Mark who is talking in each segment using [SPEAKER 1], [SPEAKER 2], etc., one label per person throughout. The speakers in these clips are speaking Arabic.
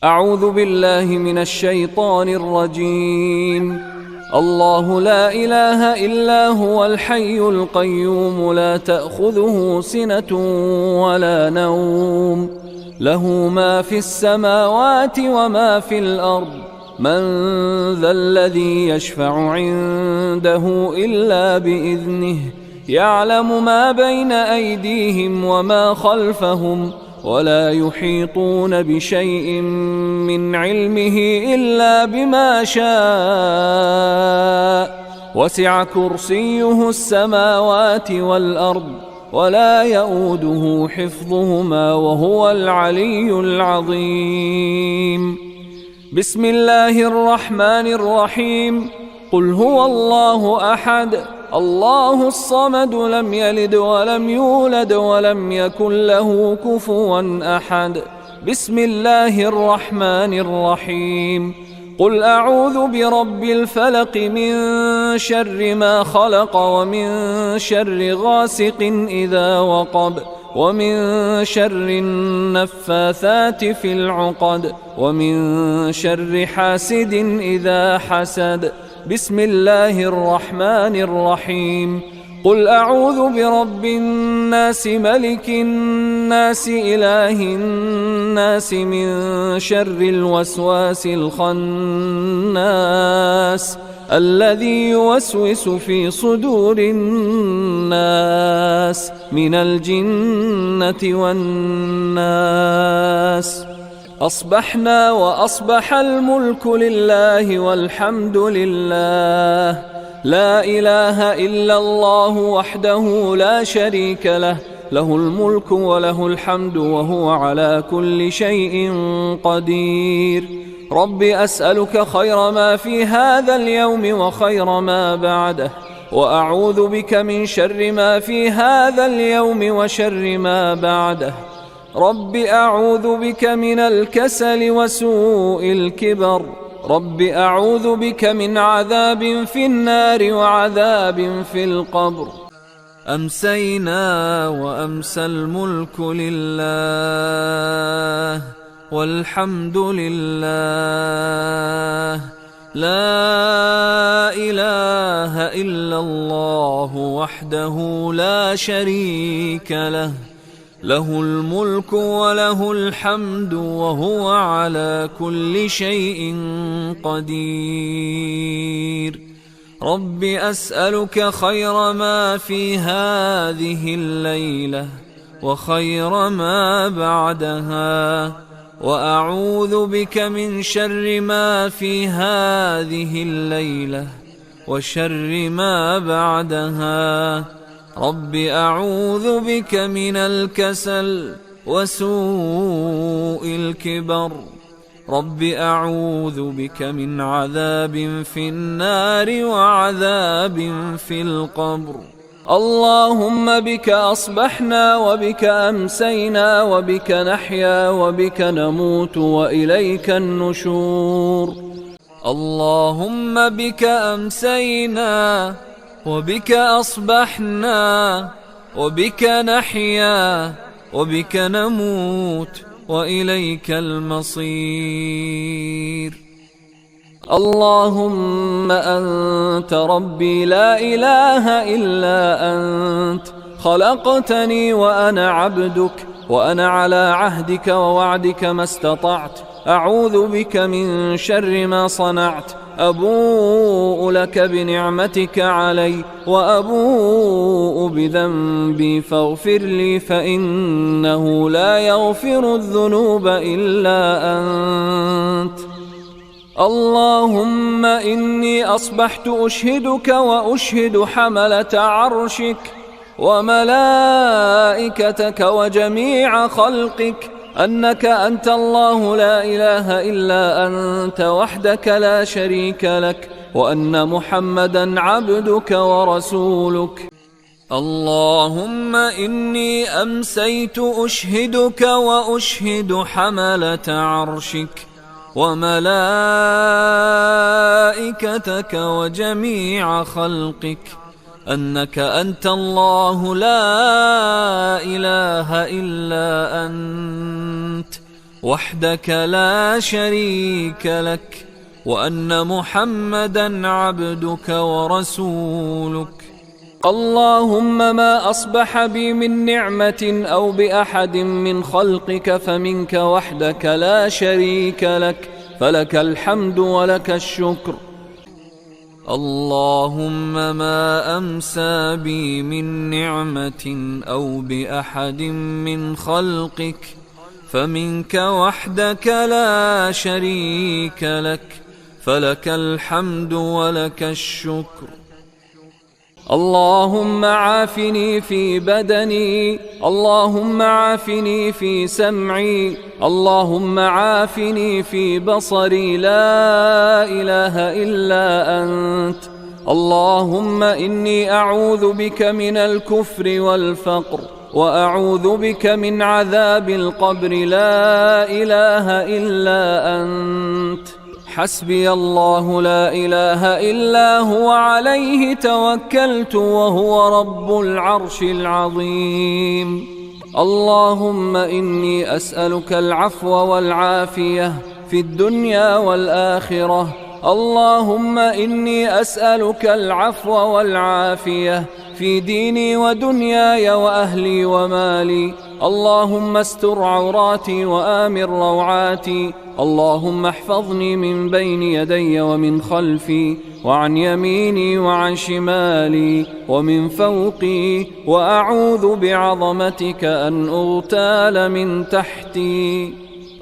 [SPEAKER 1] أعوذ بالله من الشيطان الرجيم. الله لا إله إلا هو الحي القيوم لا تأخذه سنة ولا نوم له ما في السماوات وما في الأرض من ذا الذي يشفع عنده إلا بإذنه يعلم ما بين أيديهم وما خلفهم ولا يحيطون بشيء من علمه إلا بما شاء وسع كرسيه السماوات والأرض ولا يؤوده حفظهما وهو العلي العظيم. بسم الله الرحمن الرحيم. قل هو الله أحد الله الصمد لم يلد ولم يولد ولم يكن له كفوا أحد. بسم الله الرحمن الرحيم. قل أعوذ برب الفلق من شر ما خلق ومن شر غاسق إذا وقب ومن شر النفاثات في العقد ومن شر حاسد إذا حسد. بسم الله الرحمن الرحيم. قل أعوذ برب الناس ملك الناس إله الناس من شر الوسواس الخناس الذي يوسوس في صدور الناس من الجنة والناس. أصبحنا وأصبح الملك لله والحمد لله لا إله إلا الله وحده لا شريك له له الملك وله الحمد وهو على كل شيء قدير. رب أسألك خير ما في هذا اليوم وخير ما بعده وأعوذ بك من شر ما في هذا اليوم وشر ما بعده. رب أعوذ بك من الكسل وسوء الكبر. رب أعوذ بك من عذاب في النار وعذاب في القبر. أمسينا وأمسى الملك لله والحمد لله لا إله إلا الله وحده لا شريك له له الملك وله الحمد وهو على كل شيء قدير. رب أسألك خير ما في هذه الليلة وخير ما بعدها وأعوذ بك من شر ما في هذه الليلة وشر ما بعدها. رب أعوذ بك من الكسل وسوء الكبر. رب أعوذ بك من عذاب في النار وعذاب في القبر. اللهم بك أصبحنا وبك أمسينا وبك نحيا وبك نموت وإليك النشور. اللهم بك أمسينا وبك أصبحنا وبك نحيا وبك نموت وإليك المصير. اللهم أنت ربي لا إله إلا أنت خلقتني وأنا عبدك وأنا على عهدك ووعدك ما استطعت. أعوذ بك من شر ما صنعت. أبوء لك بنعمتك علي وأبوء بذنبي فاغفر لي فإنه لا يغفر الذنوب إلا أنت. اللهم إني أصبحت أشهدك وأشهد حملة عرشك وملائكتك وجميع خلقك أنك أنت الله لا إله إلا أنت وحدك لا شريك لك وأن محمدا عبدك ورسولك. اللهم إني أمسيت أشهدك وأشهد حملة عرشك وملائكتك وجميع خلقك أنك أنت الله لا إله إلا أنت وحدك لا شريك لك، وأن محمدا عبدك ورسولك. اللهم ما أصبح بي من نعمة أو بأحد من خلقك فمنك وحدك لا شريك لك، فلك الحمد ولك الشكر. اللهم ما أمسى بي من نعمة أو بأحد من خلقك فمنك وحدك لا شريك لك، فلك الحمد ولك الشكر. اللهم عافني في بدني، اللهم عافني في سمعي، اللهم عافني في بصري، لا إله إلا أنت. اللهم إني أعوذ بك من الكفر والفقر، وأعوذ بك من عذاب القبر، لا إله إلا أنت. حسبي الله لا إله إلا هو، عليه توكلت وهو رب العرش العظيم. اللهم إني أسألك العفو والعافية في الدنيا والآخرة. اللهم إني أسألك العفو والعافية في ديني ودنياي وأهلي ومالي. اللهم استر عوراتي وآمن روعاتي. اللهم احفظني من بين يدي ومن خلفي، وعن يميني وعن شمالي ومن فوقي، وأعوذ بعظمتك أن أغتال من تحتي.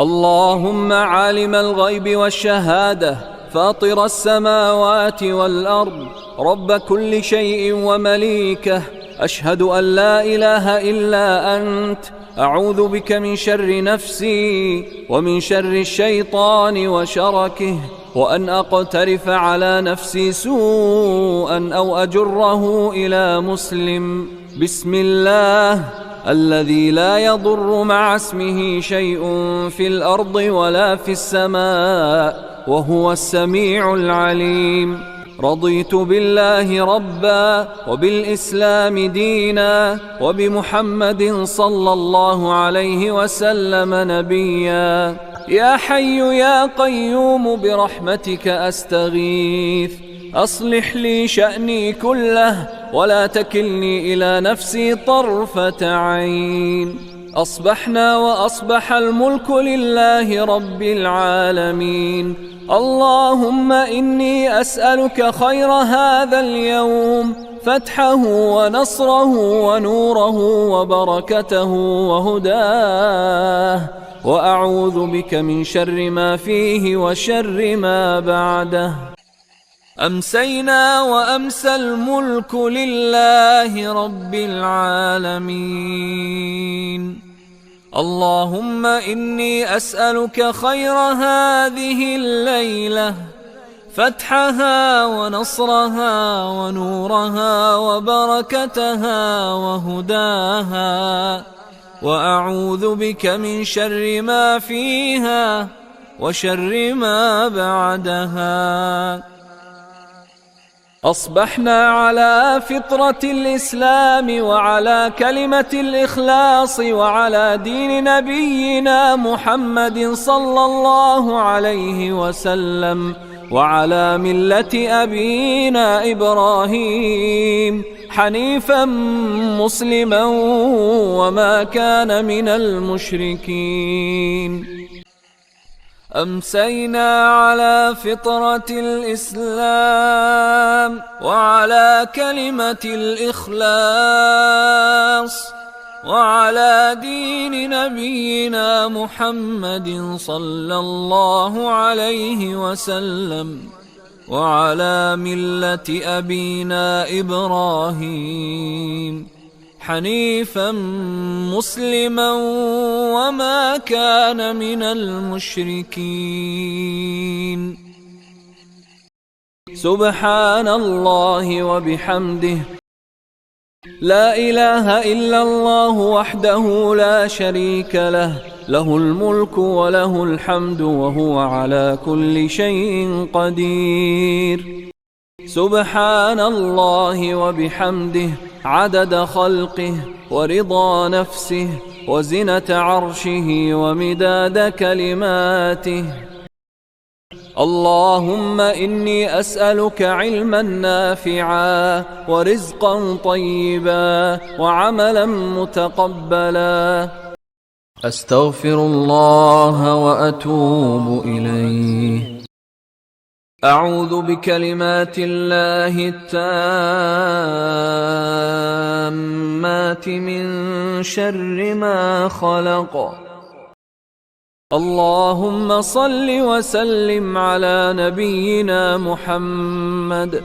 [SPEAKER 1] اللهم عالم الغيب والشهادة، فاطر السماوات والأرض، رب كل شيء ومليكه، أشهد أن لا إله إلا أنت. أعوذ بك من شر نفسي ومن شر الشيطان وشركه، وأن أقترف على نفسي سوءا أو أجره إلى مسلم. بسم الله الذي لا يضر مع اسمه شيء في الأرض ولا في السماء، وهو السميع العليم. رضيت بالله ربا، وبالإسلام دينا، وبمحمد صلى الله عليه وسلم نبيا. يا حي يا قيوم برحمتك أستغيث، أصلح لي شأني كله ولا تكلني إلى نفسي طرفة عين. أصبحنا وأصبح الملك لله رب العالمين. اللهم إني أسألك خير هذا اليوم، فتحه ونصره ونوره وبركته وهداه، وأعوذ بك من شر ما فيه وشر ما بعده. أمسينا وأمسى الملك لله رب العالمين. اللهم إني أسألك خير هذه الليلة، فتحها ونصرها ونورها وبركتها وهداها، وأعوذ بك من شر ما فيها وشر ما بعدها. أصبحنا على فطرة الإسلام وعلى كلمة الإخلاص وعلى دين نبينا محمد صلى الله عليه وسلم، وعلى ملة أبينا إبراهيم حنيفا مسلما وما كان من المشركين. أمسينا على فطرة الإسلام وعلى كلمة الإخلاص وعلى دين نبينا محمد صلى الله عليه وسلم، وعلى ملة أبينا إبراهيم حنيفا مسلما وما كان من المشركين. سبحان الله وبحمده، لا إله إلا الله وحده لا شريك له، له الملك وله الحمد وهو على كل شيء قدير. سبحان الله وبحمده، عدد خلقه ورضا نفسه وزنة عرشه ومداد كلماته. اللهم إني أسألك علما نافعا ورزقا طيبا وعملا متقبلا. أستغفر الله وأتوب إليه. أعوذ بكلمات الله التامات من شر ما خلق. اللهم صل وسلم على نبينا محمد